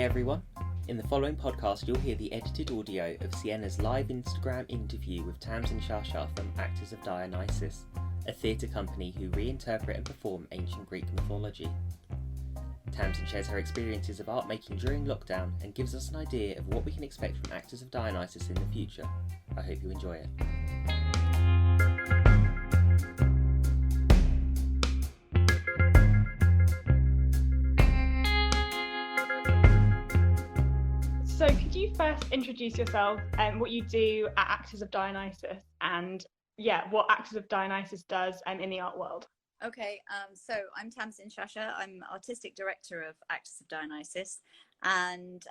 Hey everyone! In the following podcast you'll hear the edited audio of Sienna's live Instagram interview with Tamsin Shasha from Actors of Dionysus, a theatre company who reinterpret and perform ancient Greek mythology. Tamsin shares her experiences of art making during lockdown and gives us an idea of what we can expect from Actors of Dionysus in the future. I hope you enjoy it. So could you first introduce yourself and what you do at Actors of Dionysus and what Actors of Dionysus does in the art world? Okay, so I'm Tamsin Shasha. I'm artistic director of Actors of Dionysus, and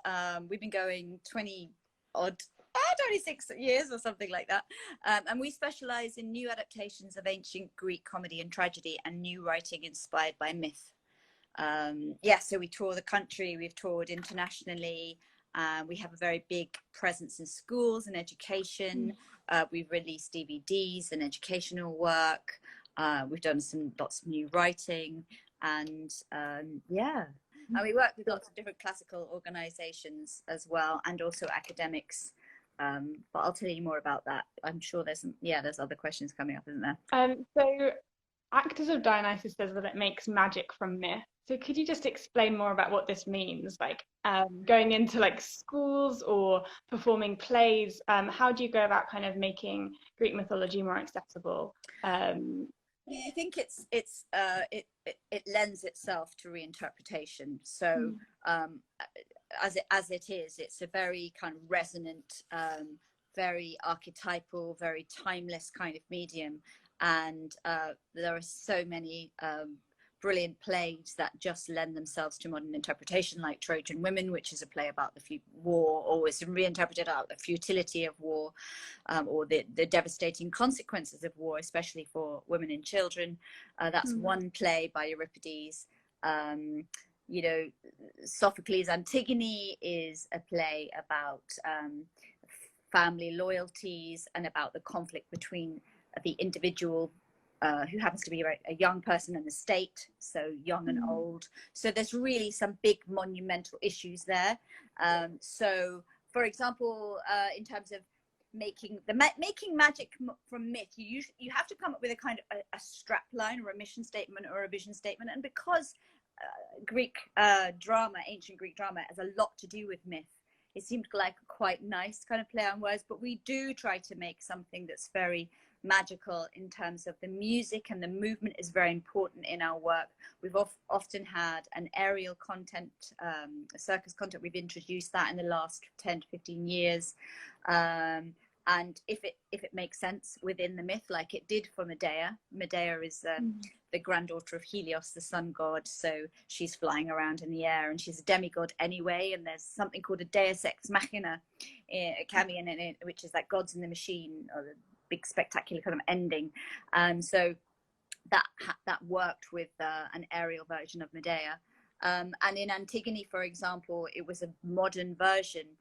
we've been going 26 years or something like that. And we specialize in new adaptations of ancient Greek comedy and tragedy and new writing inspired by myth. So we tour the country, we've toured internationally. We have a very big presence in schools and education. We've released DVDs and educational work. We've done lots of new writing, and and we work with lots of different classical organizations as well, and also academics. But I'll tell you more about that. I'm sure there's other questions coming up, isn't there? So Actors of Dionysus says that it makes magic from myth. So could you just explain more about what this means? Like going into like schools or performing plays, how do you go about kind of making Greek mythology more accessible? I think it lends itself to reinterpretation. So as it is, it's a very kind of resonant, very archetypal, very timeless kind of medium. And there are so many brilliant plays that just lend themselves to modern interpretation, like Trojan Women, which is a play about the war, or is reinterpreted out the futility of war, or the devastating consequences of war, especially for women and children. That's one play by Euripides. Sophocles' Antigone is a play about family loyalties and about the conflict between the individual who happens to be a young person and the state, so young and old. So there's really some big monumental issues there. So, for example, in terms of making magic from myth, you have to come up with a kind of a strap line or a mission statement or a vision statement. And because Greek drama, ancient Greek drama, has a lot to do with myth, it seemed like a quite nice kind of play on words. But we do try to make something that's very magical in terms of the music, and the movement is very important in our work. We've often had an aerial content, circus content. We've introduced that in the last 10 to 15 years. And if it makes sense within the myth, like it did for Medea. Medea is the granddaughter of Helios, the sun god. So she's flying around in the air, and she's a demigod anyway. And there's something called a Deus Ex Machina, coming in it, which is like gods in the machine, or the big spectacular kind of ending. And so that worked with an aerial version of Medea. And in Antigone, for example, it was a modern version.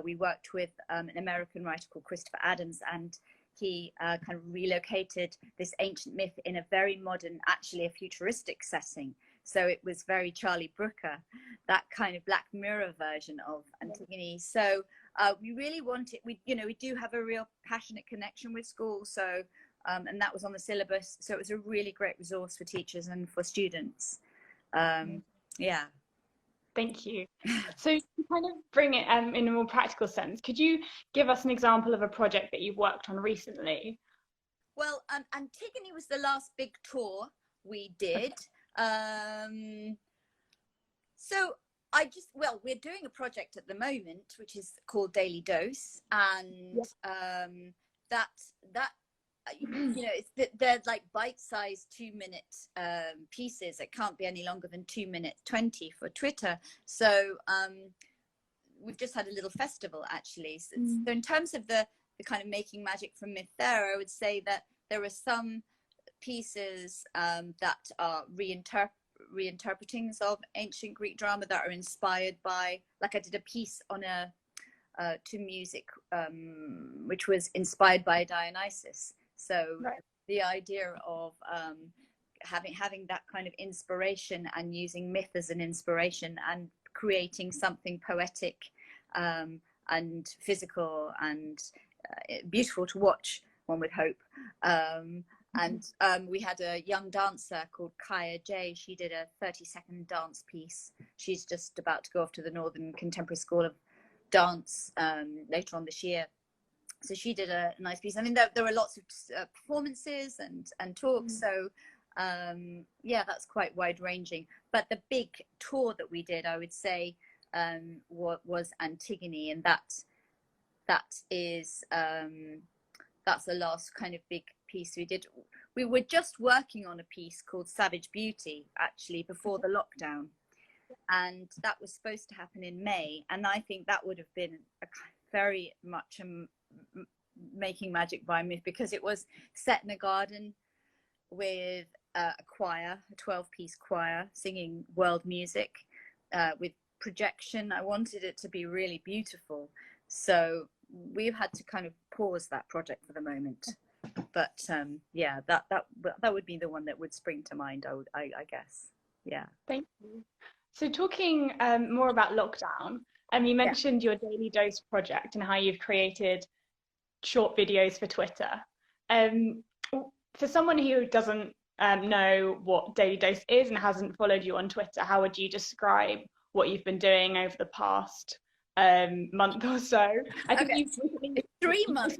We worked with an American writer called Christopher Adams, and he kind of relocated this ancient myth in a very modern, actually a futuristic setting. So it was very Charlie Brooker, that kind of Black Mirror version of Antigone. So we really want it. We do have a real passionate connection with schools. So and that was on the syllabus. So it was a really great resource for teachers and for students. Thank you. So to kind of bring it in a more practical sense, could you give us an example of a project that you've worked on recently? Well, Antigone was the last big tour we did. So we're doing a project at the moment which is called Daily Dose, and they're like bite-sized 2-minute pieces. It can't be any longer than 2:20 for Twitter. So we've just had a little festival, actually. So in terms of the kind of making magic from myth there, I would say that there are some pieces that are reinterpretings of ancient Greek drama that are inspired by, like I did a piece on to music which was inspired by Dionysus. So the idea of having that kind of inspiration and using myth as an inspiration and creating something poetic and physical and beautiful to watch, one would hope. And we had a young dancer called Kaya J. She did a 30-second dance piece. She's just about to go off to the Northern Contemporary School of Dance later on this year. So she did a nice piece. I mean, there were lots of performances and talks. So yeah, that's quite wide ranging. But the big tour that we did, I would say, was Antigone, and that is that's the last kind of big piece we did. We were just working on a piece called Savage Beauty, actually, before the lockdown, and that was supposed to happen in May, and I think that would have been very much making magic by myth, because it was set in a garden with a choir, a 12-piece choir singing world music with projection. I wanted it to be really beautiful, so we've had to kind of pause that project for the moment. But yeah, that would be the one that would spring to mind, I guess. Yeah. Thank you. So talking more about lockdown, you mentioned your Daily Dose project and how you've created short videos for Twitter. For someone who doesn't know what Daily Dose is and hasn't followed you on Twitter, how would you describe what you've been doing over the past month or so? I think you've recently... 3 months.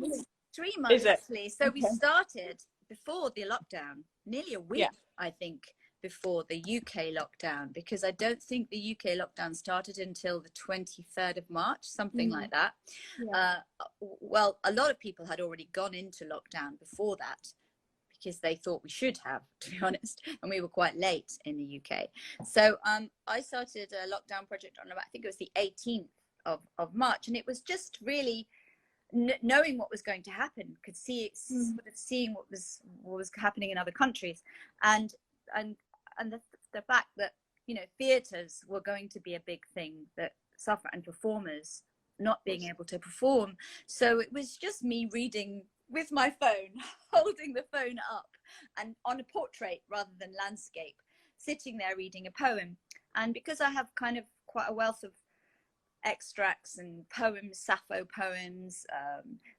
3 months, actually. So we started before the lockdown, nearly a week, I think, before the UK lockdown, because I don't think the UK lockdown started until the 23rd of March, something like that. Well, a lot of people had already gone into lockdown before that, because they thought we should have, to be honest, and we were quite late in the UK. So I started a lockdown project on about, I think it was the 18th of March, and it was just really knowing what was going to happen, could see it, sort of seeing what was happening in other countries, and the fact that, you know, theatres were going to be a big thing that suffer, and performers not being able to perform. So it was just me reading with my phone, holding the phone up and on a portrait rather than landscape, sitting there reading a poem. And because I have kind of quite a wealth of extracts and poems, Sappho poems,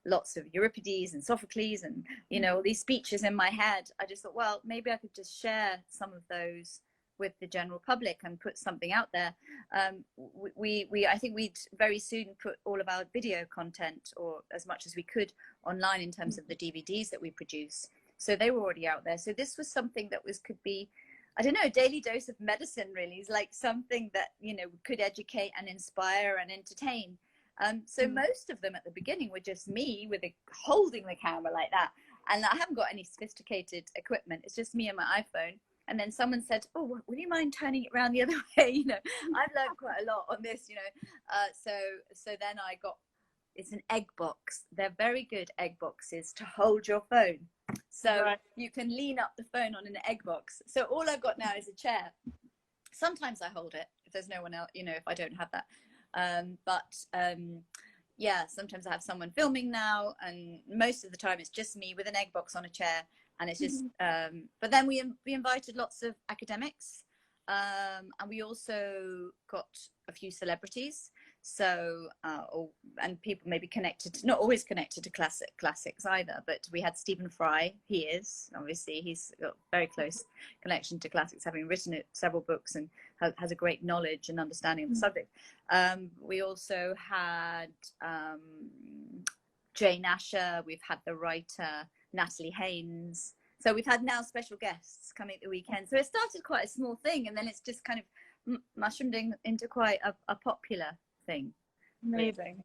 lots of Euripides and Sophocles, and, you know, all these speeches in my head, I just thought, well, maybe I could just share some of those with the general public and put something out there. I think we'd very soon put all of our video content, or as much as we could, online in terms of the DVDs that we produce. So they were already out there. So this was something that could be, I don't know, a daily dose of medicine, really. Is like something that, you know, could educate and inspire and entertain. So most of them at the beginning were just me holding the camera like that. And I haven't got any sophisticated equipment. It's just me and my iPhone. And then someone said, oh, would you mind turning it around the other way? You know, I've learned quite a lot on this, you know. So then I got, it's an egg box. They're very good egg boxes to hold your phone. So you can lean up the phone on an egg box. So all I've got now is a chair. Sometimes I hold it if there's no one else, you know, if I don't have that. Yeah, sometimes I have someone filming now, and most of the time it's just me with an egg box on a chair. And it's just, but then we invited lots of academics, and we also got a few celebrities. So, and people maybe connected, not always connected to classics either, but we had Stephen Fry. He's got a very close connection to classics, having written several books, and has a great knowledge and understanding of the subject. We also had Jane Asher. We've had the writer Natalie Haynes. So we've had now special guests coming at the weekend. So it started quite a small thing, and then it's just kind of mushroomed into quite a popular thing. Amazing.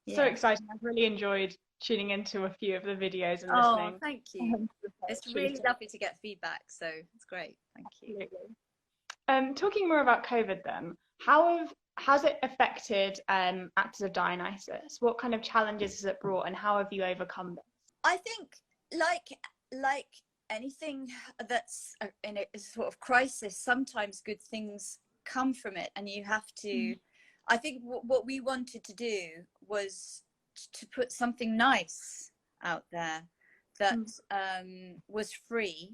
Yeah. So exciting. I've really enjoyed tuning into a few of the videos and listening. Oh, thank you. It's really lovely to get feedback, so it's great. Thank you. Absolutely. Talking more about COVID then, has it affected Actors of Dionysus? What kind of challenges has it brought, and how have you overcome them? I think, like anything that's in a sort of crisis, sometimes good things come from it, and you have to. I think what we wanted to do was to put something nice out there that was free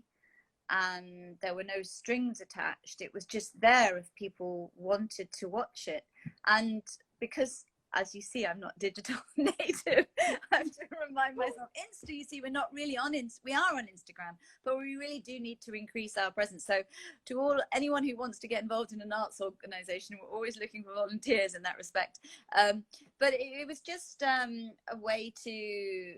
and there were no strings attached. It was just there if people wanted to watch it. And because, as you see, I'm not digital native, I have to remind myself, you see, we're not really on we are on Instagram, but we really do need to increase our presence. So to anyone who wants to get involved in an arts organization, we're always looking for volunteers in that respect. But it was just a way to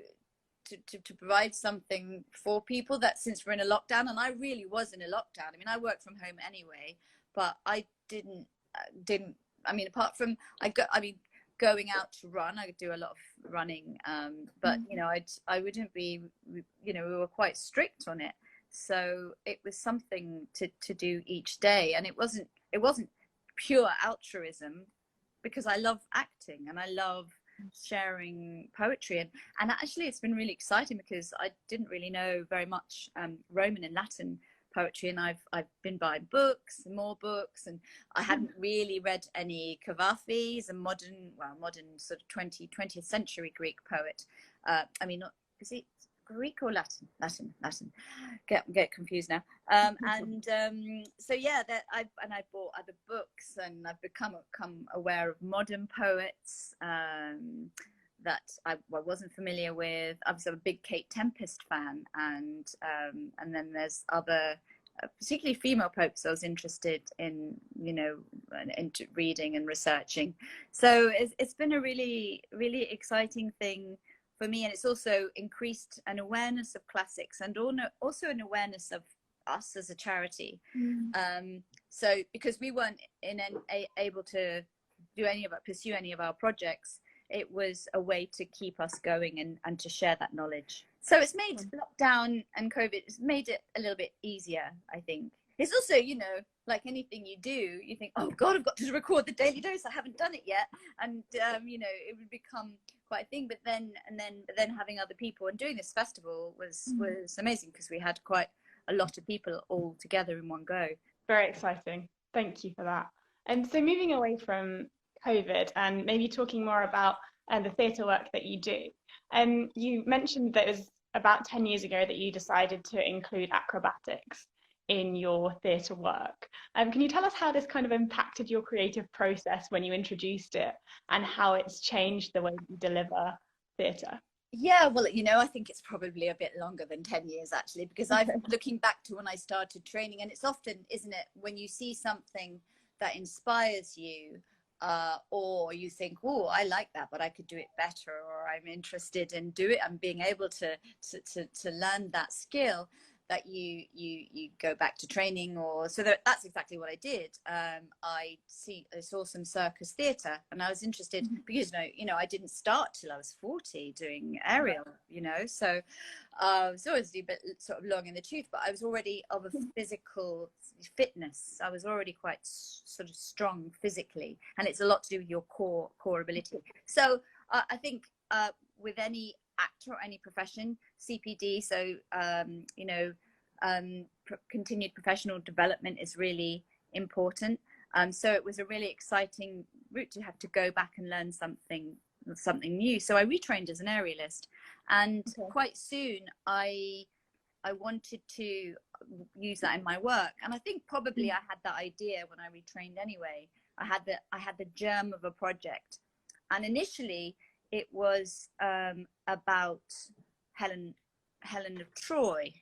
provide something for people, that since we're in a lockdown, and I really was in a lockdown. I mean, I work from home anyway, but I didn't, I mean, apart from, going out to run, I do a lot of running, but you know, I wouldn't be, you know, we were quite strict on it. So it was something to do each day, and it wasn't pure altruism, because I love acting and I love sharing poetry, and actually it's been really exciting because I didn't really know very much Roman and Latin poetry, and I've been buying books, more books, and I hadn't really read any Kavafis, a modern sort of 20th century Greek poet. I mean, is it Greek or Latin? Latin. Get confused now. So yeah, that I bought other books, and I've become aware of modern poets that I wasn't familiar with. I was a big Kate Tempest fan, and then there's other, particularly female poets I was interested in, you know, into reading and researching. So it's been a really, really exciting thing for me, and it's also increased an awareness of classics, and also an awareness of us as a charity. So because we weren't able to pursue any of our projects, it was a way to keep us going and to share that knowledge. So it's made lockdown and COVID, it's made it a little bit easier, I think. It's also, you know, like anything you do, you think, oh God, I've got to record the Daily Dose, I haven't done it yet. And, you know, it would become quite a thing. But then having other people and doing this festival was amazing, because we had quite a lot of people all together in one go. Very exciting. Thank you for that. And so moving away from COVID and maybe talking more about the theatre work that you do. You mentioned that it was about 10 years ago that you decided to include acrobatics in your theatre work. Can you tell us how this kind of impacted your creative process when you introduced it, and how it's changed the way you deliver theatre? Yeah, well, you know, I think it's probably a bit longer than 10 years actually, because I'm looking back to when I started training, and it's often, isn't it, when you see something that inspires you, or you think, oh, I like that, but I could do it better, or I'm interested in I'm being able to learn that skill, that you go back to training. Or so that's exactly what I did. I saw some circus theatre, and I was interested because you know I didn't start till I was 40 doing aerial, you know, so it's always a bit sort of long in the tooth, but I was already of a physical fitness. I was already quite sort of strong physically, and it's a lot to do with your core ability. So I think with any actor or any profession, CPD, so you know, continued professional development is really important. So it was a really exciting route to have to go back and learn something new. So I retrained as an aerialist, and quite soon I wanted to use that in my work. And I think probably I had that idea when I retrained anyway. I had the germ of a project, and initially it was about Helen of Troy,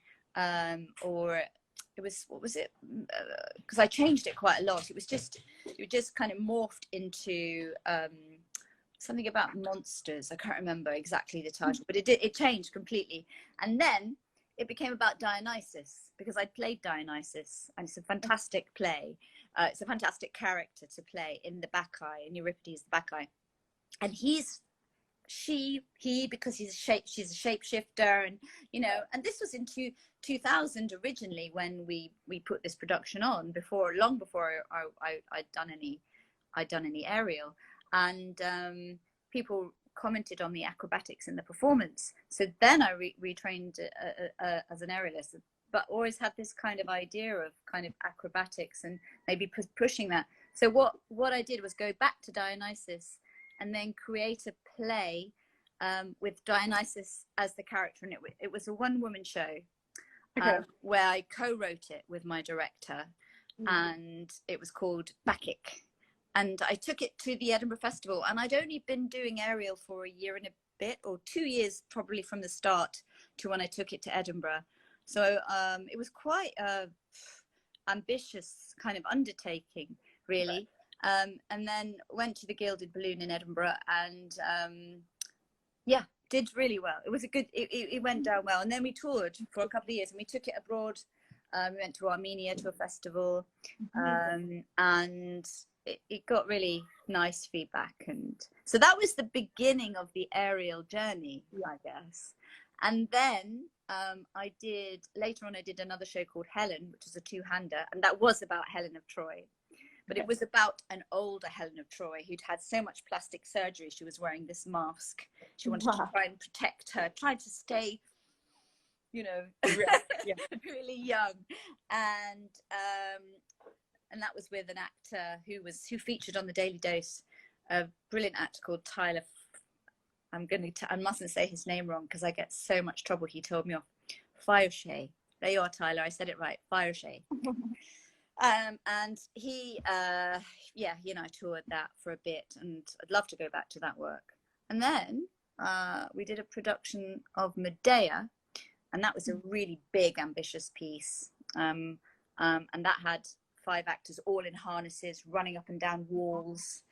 or it was, what was it? Because I changed it quite a lot. It just kind of morphed into something about monsters. I can't remember exactly the title, but it changed completely. And then it became about Dionysus, because I played Dionysus, and it's a fantastic play. It's a fantastic character to play in the Bacchae, in Euripides' the Bacchae. And she's because she's a shapeshifter, and you know, and this was in 2000 originally when we put this production on, long before I'd done any aerial, and people commented on the acrobatics in the performance. So then I retrained as an aerialist, but always had this kind of idea of kind of acrobatics and maybe pushing that. So what I did was go back to Dionysus and then create a play with Dionysus as the character, and it was a one-woman show. Okay. where I co-wrote it with my director, and it was called Bacchic. And I took it to the Edinburgh Festival, and I'd only been doing Ariel for a year and a bit, or 2 years probably from the start to when I took it to Edinburgh. So it was quite a ambitious kind of undertaking, really. And then went to the Gilded Balloon in Edinburgh, and yeah, did really well. It was a good, it went down well. And then we toured for a couple of years, and we took it abroad. We went to Armenia to a festival, and it got really nice feedback. And so that was the beginning of the Ariel journey, I guess. And then later on I did another show called Helen, which is a two-hander, and that was about Helen of Troy. But it was about an older Helen of Troy who'd had so much plastic surgery. She was wearing this mask. She wanted to try and protect her, trying to stay, you know, really young. And that was with an actor who featured on the Daily Dose, a brilliant actor called Tyler. I mustn't say his name wrong because I get so much trouble. He told me off. Fireshay. There you are, Tyler. I said it right. Fireshay. And he and I toured that for a bit, and I'd love to go back to that work. And then we did a production of Medea, and that was a really big, ambitious piece. And that had 5 actors all in harnesses, running up and down walls.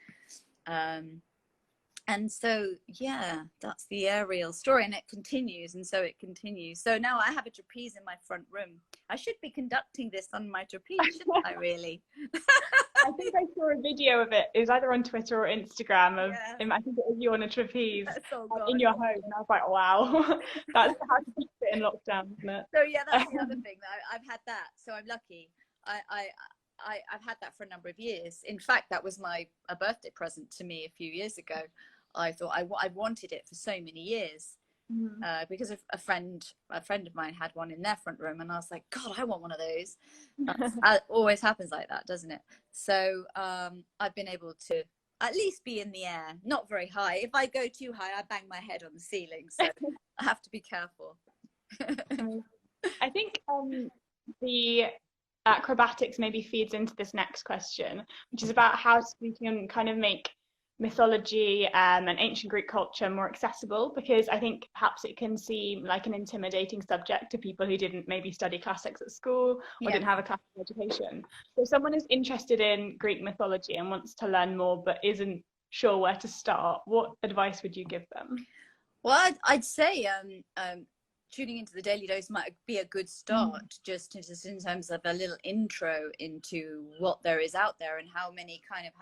And so, yeah, that's the Ariel story, and it continues, and so it continues. So now I have a trapeze in my front room. I should be conducting this on my trapeze, shouldn't I, really? I think I saw a video of it. It was either on Twitter or Instagram of, I think it was you on a trapeze in your home. And I was like, wow, that's how to keep it in lockdown, isn't it? So yeah, that's the other thing. I've had that, so I'm lucky. I've had that for a number of years. In fact, that was a birthday present to me a few years ago. I thought I wanted it for so many years, because a friend of mine had one in their front room, and I was like, God, I want one of those. It always happens like that, doesn't it? So I've been able to at least be in the air, not very high. If I go too high, I bang my head on the ceiling, so I have to be careful. I think the acrobatics maybe feeds into this next question, which is about how we can kind of make mythology and ancient Greek culture more accessible, because I think perhaps it can seem like an intimidating subject to people who didn't maybe study classics at school or didn't have a classical education. So if someone is interested in Greek mythology and wants to learn more but isn't sure where to start, what advice would you give them? Well, I'd say tuning into the Daily Dose might be a good start, just in terms of a little intro into what there is out there and how many kind of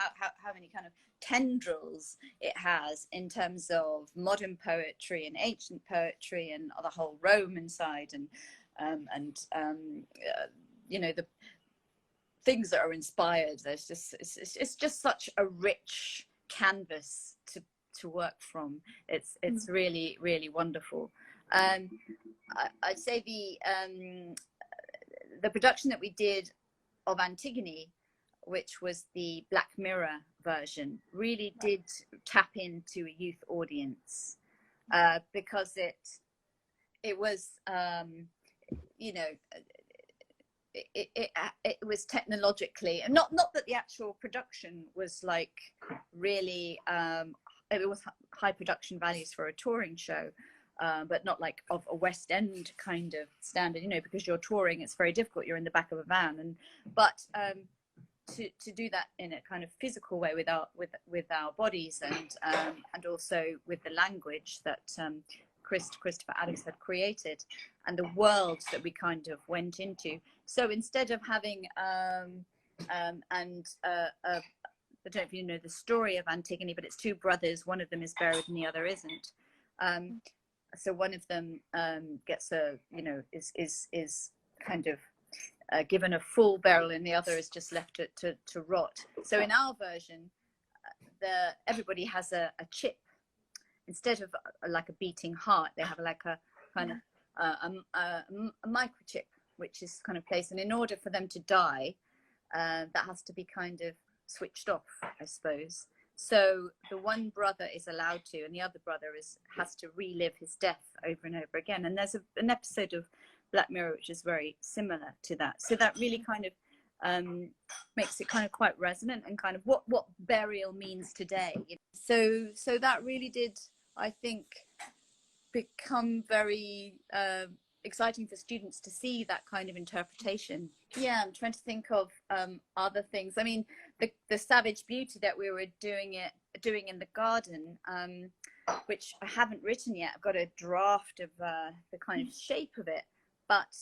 tendrils it has in terms of modern poetry and ancient poetry and the whole Roman side, and you know, the things that are inspired. There's just it's just such a rich canvas to work from. It's really, really wonderful. I'd say the production that we did of Antigone, which was the Black Mirror version, really did tap into a youth audience, because it was you know, it was technologically, and not that the actual production was like really it was high production values for a touring show, but not like of a West End kind of standard, you know, because you're touring, it's very difficult, you're in the back of a van, but to do that in a kind of physical way with our bodies, and also with the language that Christopher Addis had created, and the worlds that we kind of went into. So instead of having I don't know if you know the story of Antigone, but it's 2 brothers. One of them is buried and the other isn't. So one of them gets is kind of given a full burial, and the other is just left to rot. So in our version, everybody has a chip. Instead of like a beating heart, they have like a kind of a microchip, which is kind of placed. And in order for them to die, that has to be kind of switched off, I suppose. So the one brother is allowed to, and the other brother has to relive his death over and over again. And there's an episode of Black Mirror, which is very similar to that. So that really kind of makes it kind of quite resonant and kind of what burial means today. So that really did, I think, become very exciting for students to see that kind of interpretation. Yeah, I'm trying to think of other things. I mean, the Savage Beauty that we were doing in the garden, which I haven't written yet. I've got a draft of the kind of shape of it, but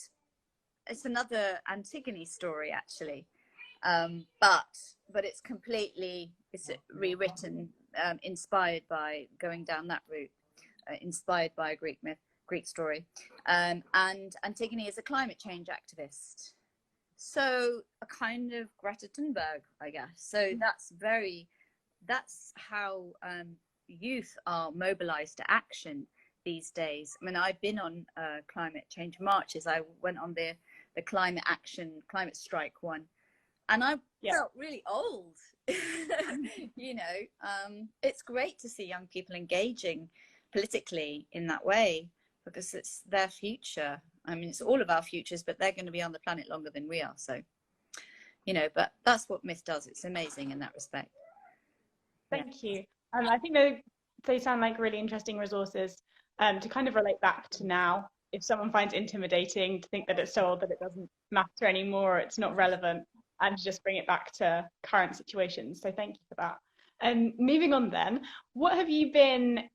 it's another Antigone story actually. But it's rewritten, inspired by going down that route, inspired by a Greek myth, Greek story. And Antigone is a climate change activist. So a kind of Greta Thunberg, I guess. So that's how youth are mobilized to action these days. I mean, I've been on climate change marches. I went on the climate strike one, and I felt really old. You know, it's great to see young people engaging politically in that way, because it's their future. I mean, it's all of our futures, but they're going to be on the planet longer than we are. So, you know, but that's what myth does. It's amazing in that respect. Thank you. I think they sound like really interesting resources to kind of relate back to now. If someone finds intimidating to think that it's so old that it doesn't matter anymore, or it's not relevant, and to just bring it back to current situations. So thank you for that. And moving on then, what have you been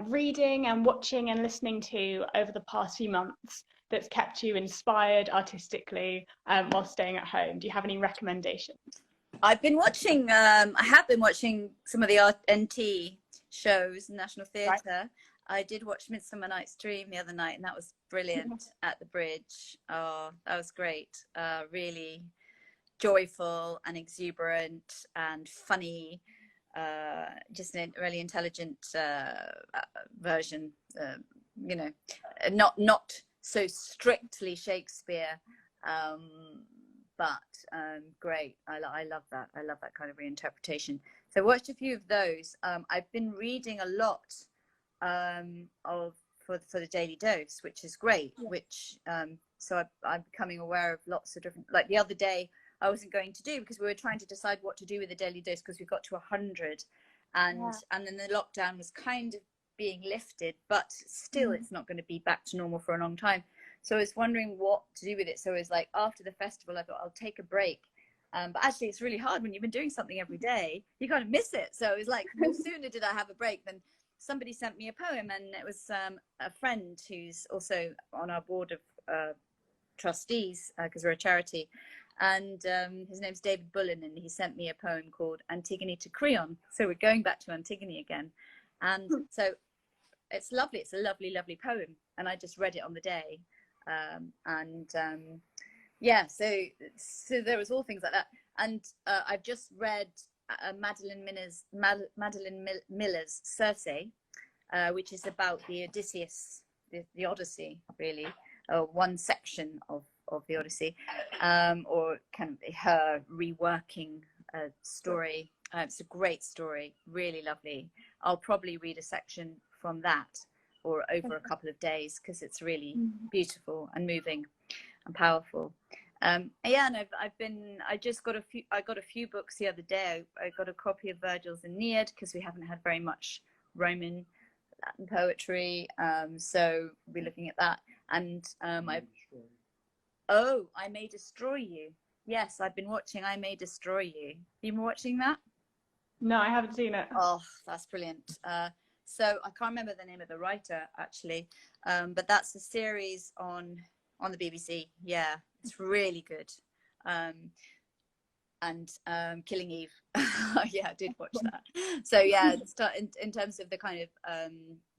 reading and watching and listening to over the past few months that's kept you inspired artistically while staying at home? Do you have any recommendations? I've been watching, I have been watching some of the NT shows, National Theatre. Right. I did watch Midsummer Night's Dream the other night, and that was brilliant at the Bridge. Oh, that was great. Really joyful and exuberant and funny. Just a really intelligent version, you know, not so strictly Shakespeare, but great. I love that. I love that kind of reinterpretation. So I watched a few of those. I've been reading a lot for the Daily Dose, which is great. Which so I'm becoming aware of lots of different. Like the other day, I wasn't going to do because we were trying to decide what to do with the Daily Dose because we got to 100, and then the lockdown was kind of being lifted, but still it's not going to be back to normal for a long time. So I was wondering what to do with it. So it was like after the festival, I thought I'll take a break. But actually, it's really hard when you've been doing something every day. You kind of miss it. So it was like, no sooner did I have a break than somebody sent me a poem, and it was a friend who's also on our board of trustees because we're a charity. And his name's David Bullen, and he sent me a poem called Antigone to Creon. So we're going back to Antigone again. And so it's lovely. It's a lovely, lovely poem. And I just read it on the day. Yeah, so there was all things like that. And I've just read Madeline Miller's Circe, which is about the Odysseus, the Odyssey, really, one section of the Odyssey, or kind of her reworking story. It's a great story, really lovely. I'll probably read a section from that or over a couple of days because it's really beautiful and moving and powerful. Yeah, and I got a few books the other day. I got a copy of Virgil's Aeneid because we haven't had very much Roman Latin poetry, so we'll be looking at that. And I May Destroy You. Yes, I've been watching I May Destroy You. You been watching that? No, I haven't seen it. Oh, that's brilliant. So I can't remember the name of the writer actually, but that's a series on the BBC. Yeah, it's really good. And Killing Eve. Yeah, I did watch that. So yeah, in terms of the kind of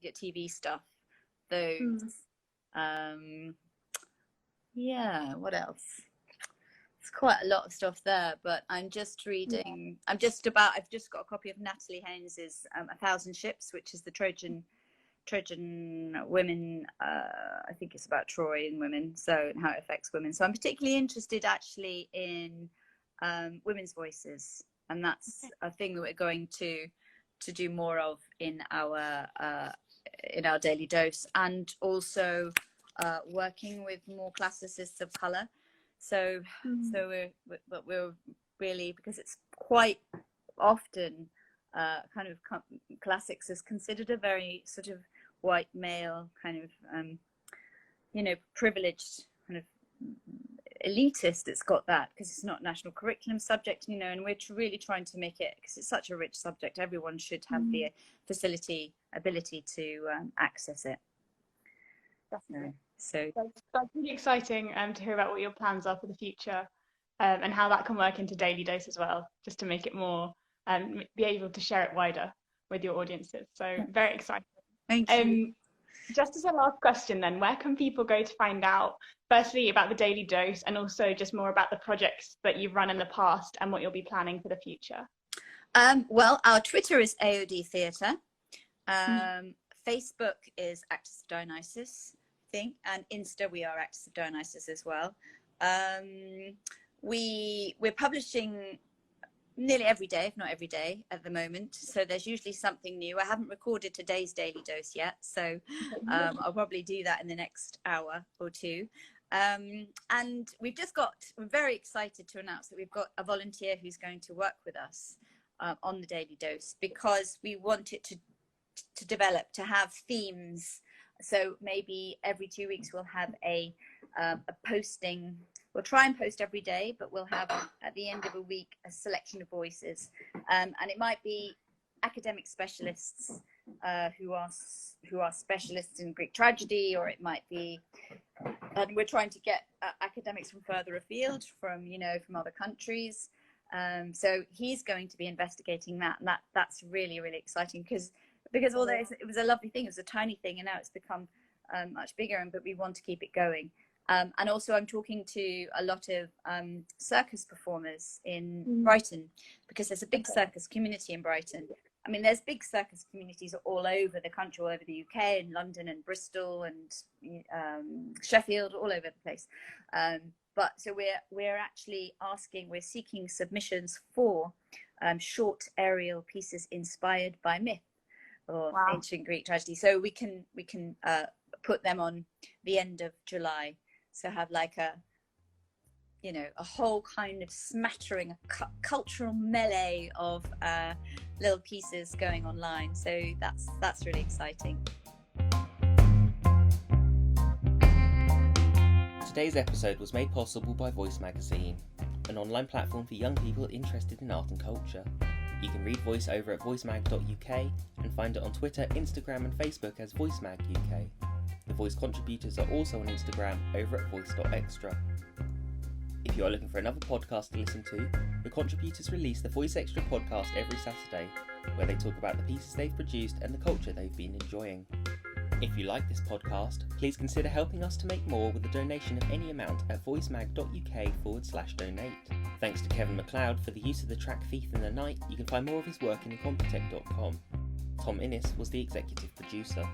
TV stuff, those. Yeah, what else? It's quite a lot of stuff there, but I'm just reading. I've just got a copy of Natalie Haynes's A Thousand Ships, which is the Trojan women. I think it's about Troy and women, so and how it affects women. So I'm particularly interested actually in women's voices, and that's a thing that we're going to do more of in our Daily Dose, and also working with more classicists of color. So we're really, because it's quite often kind of classics is considered a very sort of white male kind of privileged kind of elitist. It's got that because it's not national curriculum subject, and we're really trying to make it, because it's such a rich subject, everyone should have the ability to access it. Definitely. So that's really exciting to hear about what your plans are for the future, and how that can work into Daily Dose as well, just to make it more be able to share it wider with your audiences. So very exciting. Thank you. Just as a last question then, where can people go to find out, firstly, about the Daily Dose, and also just more about the projects that you've run in the past and what you'll be planning for the future? Well, our Twitter is AOD Theatre. Facebook is Actors of Dionysus, I think, and Insta we are Actors of Dionysus as well. We're publishing nearly every day, if not every day at the moment, so there's usually something new. I haven't recorded today's Daily Dose yet, so I'll probably do that in the next hour or two. And we're very excited to announce that we've got a volunteer who's going to work with us on the Daily Dose, because we want it to develop, to have themes. So maybe every 2 weeks we'll have a posting. We'll try and post every day, but we'll have at the end of a week a selection of voices, and it might be academic specialists who are specialists in Greek tragedy, or it might be, and we're trying to get academics from further afield, from other countries. So he's going to be investigating that, and that's really, really exciting, because although it was a lovely thing, it was a tiny thing, and now it's become much bigger, but we want to keep it going. And also I'm talking to a lot of circus performers in Brighton, because there's a big circus community in Brighton. I mean, there's big circus communities all over the country, all over the UK, and London and Bristol and Sheffield, all over the place. But so we're actually we're seeking submissions for short aerial pieces inspired by myth or ancient Greek tragedy. So we can put them on the end of July. So have like a whole kind of smattering, a cultural melee of little pieces going online. So that's really exciting. Today's episode was made possible by Voice Magazine, an online platform for young people interested in art and culture. You can read Voice over at voicemag.uk and find it on Twitter, Instagram and Facebook as VoiceMagUK. The Voice contributors are also on Instagram over at voice.extra. If you are looking for another podcast to listen to, the contributors release the Voice Extra podcast every Saturday, where they talk about the pieces they've produced and the culture they've been enjoying. If you like this podcast, please consider helping us to make more with a donation of any amount at voicemag.uk/donate. Thanks to Kevin MacLeod for the use of the track Thief in the Night. You can find more of his work in incompetech.com. Tom Inniss was the executive producer.